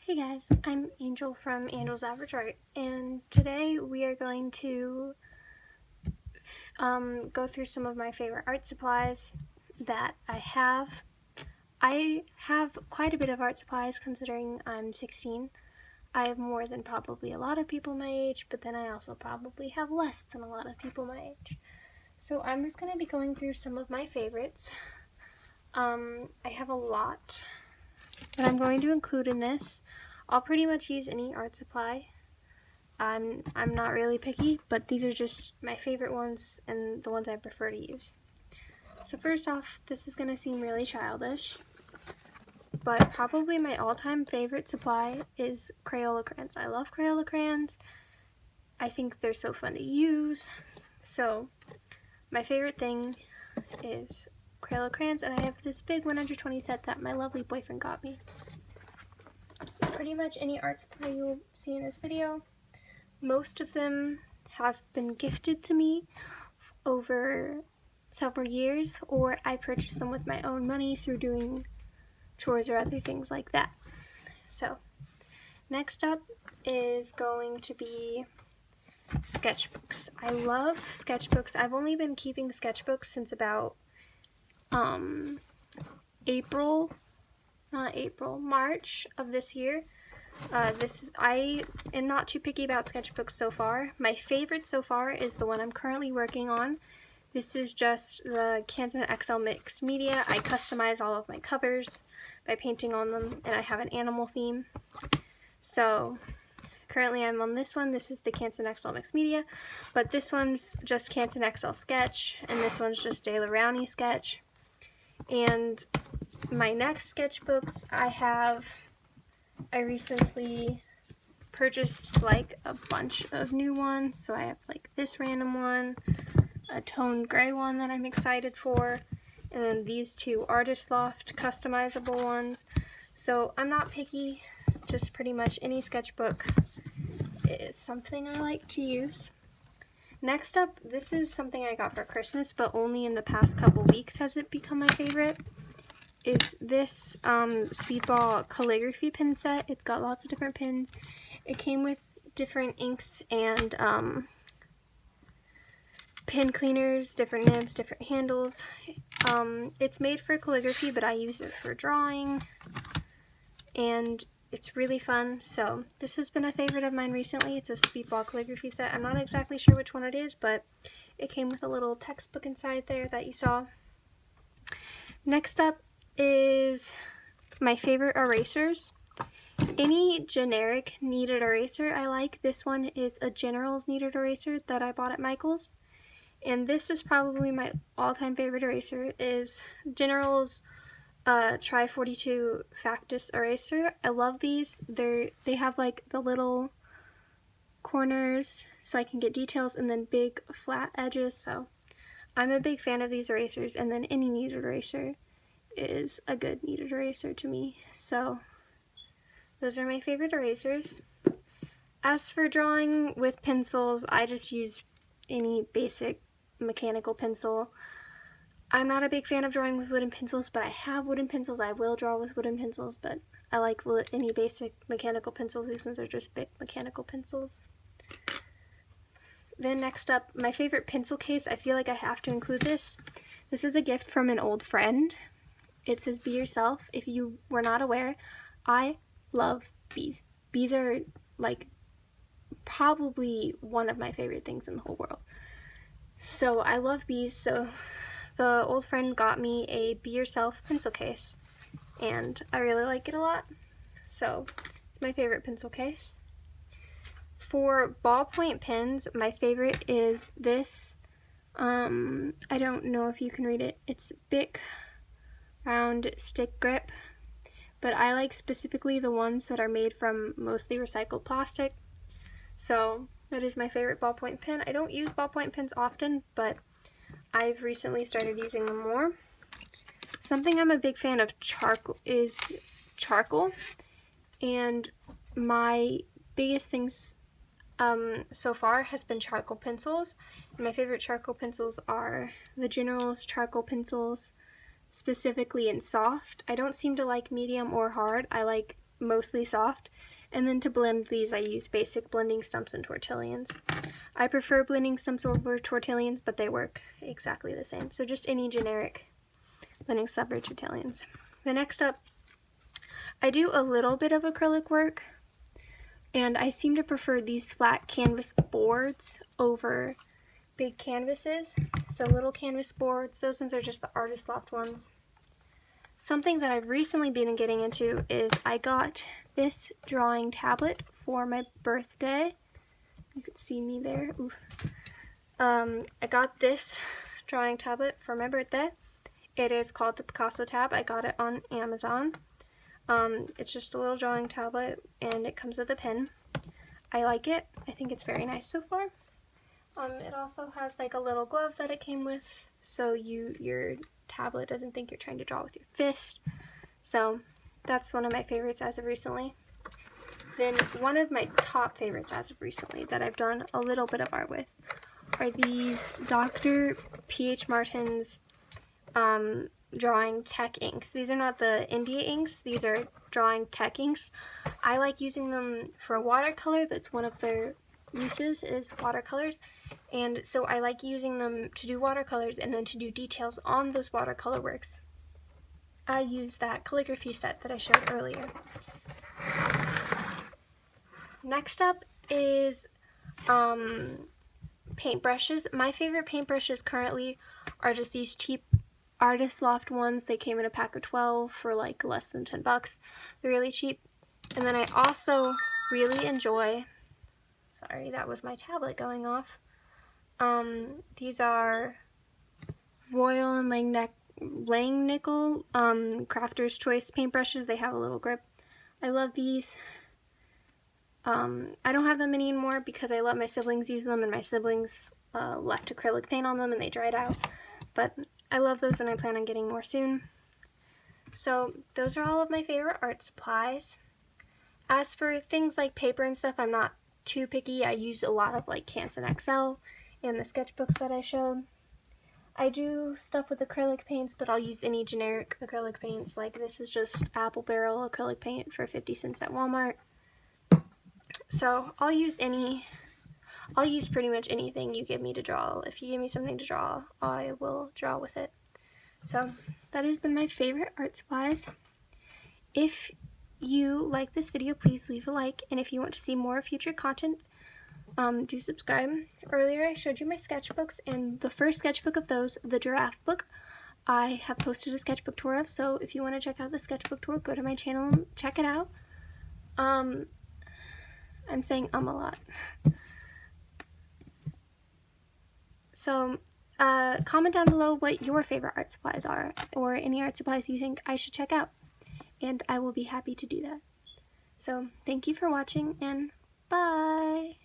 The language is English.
Hey guys, I'm Angel from Angel's Average Art, and today we are going to go through some of my favorite art supplies that I have. I have quite a bit of art supplies considering I'm 16. I have more than probably a lot of people my age, but then I also probably have less than a lot of people my age. So I'm just going to be going through some of my favorites. I have a lot that I'm going to include in this. I'll pretty much use any art supply. I'm not really picky, but these are just my favorite ones and the ones I prefer to use. So first off, this is going to seem really childish, but probably my all-time favorite supply is Crayola crayons. I love Crayola crayons. I think they're so fun to use. So my favorite thing is Crayola crayons, and I have this big 120 set that my lovely boyfriend got me. Pretty much any art supply you'll see in this video, most of them have been gifted to me over several years, or I purchased them with my own money through doing chores or other things like that. So next up is going to be sketchbooks. I love sketchbooks. I've only been keeping sketchbooks since about March of this year. I am not too picky about sketchbooks so far. My favorite so far is the one I'm currently working on. This is just the Canson XL Mix Media. I customize all of my covers by painting on them, and I have an animal theme. So currently I'm on this one. This is the Canson XL Mix Media, but this one's just Canson XL Sketch, and this one's just De La Rowney Sketch. And my next sketchbooks I recently purchased like a bunch of new ones. So I have like this random one, a toned gray one that I'm excited for, and then these two Artist Loft customizable ones. So I'm not picky, just pretty much any sketchbook is something I like to use. Next up, this is something I got for Christmas, but only in the past couple weeks has it become my favorite. Is this Speedball calligraphy pin set. It's got lots of different pins. It came with different inks and pen cleaners, different nibs, different handles. It's made for calligraphy, but I use it for drawing, and it's really fun. So this has been a favorite of mine recently. It's a Speedball calligraphy set. I'm not exactly sure which one it is, but it came with a little textbook inside there that you saw. Next up is my favorite erasers. Any generic kneaded eraser I like. This one is a General's kneaded eraser that I bought at Michael's, and this is probably my all-time favorite eraser. Is General's Tri 42 Factus eraser. I love these. They have like the little corners so I can get details, and then big flat edges. So I'm a big fan of these erasers, and then any kneaded eraser is a good kneaded eraser to me. So those are my favorite erasers. As for drawing with pencils, I just use any basic mechanical pencil. I'm not a big fan of drawing with wooden pencils, but I have wooden pencils. I will draw with wooden pencils, but I like any basic mechanical pencils. These ones are just big mechanical pencils. Then next up, my favorite pencil case. I feel like I have to include this. This is a gift from an old friend. It says "Be Yourself." If you were not aware, I love bees. Bees are like probably one of my favorite things in the whole world. So I love bees. So the old friend got me a Be Yourself pencil case, and I really like it a lot. So it's my favorite pencil case. For ballpoint pens, my favorite is this. I don't know if you can read it. It's Bic Round Stick Grip, but I like specifically the ones that are made from mostly recycled plastic. So that is my favorite ballpoint pen. I don't use ballpoint pens often, but I've recently started using them more. Something I'm a big fan of is charcoal, and my biggest things so far has been charcoal pencils. My favorite charcoal pencils are the General's charcoal pencils, specifically in soft. I don't seem to like medium or hard. I like mostly soft. And then to blend these, I use basic blending stumps and tortillons. I prefer blending stumps over tortillons, but they work exactly the same. So just any generic blending stump or tortillons. The next up, I do a little bit of acrylic work, and I seem to prefer these flat canvas boards over big canvases. So little canvas boards, those ones are just the Artist Loft ones. Something that I've recently been getting into is I got this drawing tablet for my birthday. You could see me there. Oof. I got this drawing tablet for my birthday. It is called the Picasso Tab. I got it on Amazon. It's just a little drawing tablet, and it comes with a pen. I like it. I think it's very nice so far. It also has like a little glove that it came with, so your tablet doesn't think you're trying to draw with your fist. So that's one of my favorites as of recently. Then one of my top favorites as of recently that I've done a little bit of art with are these Dr. P.H. Martin's drawing tech inks. These are not the India inks, these are drawing tech inks. I like using them for watercolor. That's one of their uses, is watercolors, and so I like using them to do watercolors and then to do details on those watercolor works. I use that calligraphy set that I showed earlier. Next up is paintbrushes. My favorite paintbrushes currently are just these cheap Artist Loft ones. They came in a pack of 12 for like less than 10 bucks. They're really cheap. And then I also really enjoy, sorry, that was my tablet going off. These are Royal and Langnickel Crafter's Choice paintbrushes. They have a little grip. I love these. I don't have them anymore because I let my siblings use them, and my siblings left acrylic paint on them and they dried out. But I love those, and I plan on getting more soon. So those are all of my favorite art supplies. As for things like paper and stuff, I'm not too picky. I use a lot of like Canson XL and the sketchbooks that I showed. I do stuff with acrylic paints, but I'll use any generic acrylic paints. Like this is just Apple Barrel acrylic paint for 50 cents at Walmart. So I'll use pretty much anything you give me to draw. If you give me something to draw, I will draw with it. So that has been my favorite art supplies. If you like this video, please leave a like, and if you want to see more future content, do subscribe. Earlier I showed you my sketchbooks, and the first sketchbook of those, the giraffe book, I have posted a sketchbook tour of, so if you want to check out the sketchbook tour, go to my channel and check it out. I'm saying a lot. So comment down below what your favorite art supplies are, or any art supplies you think I should check out, and I will be happy to do that. So thank you for watching, and bye!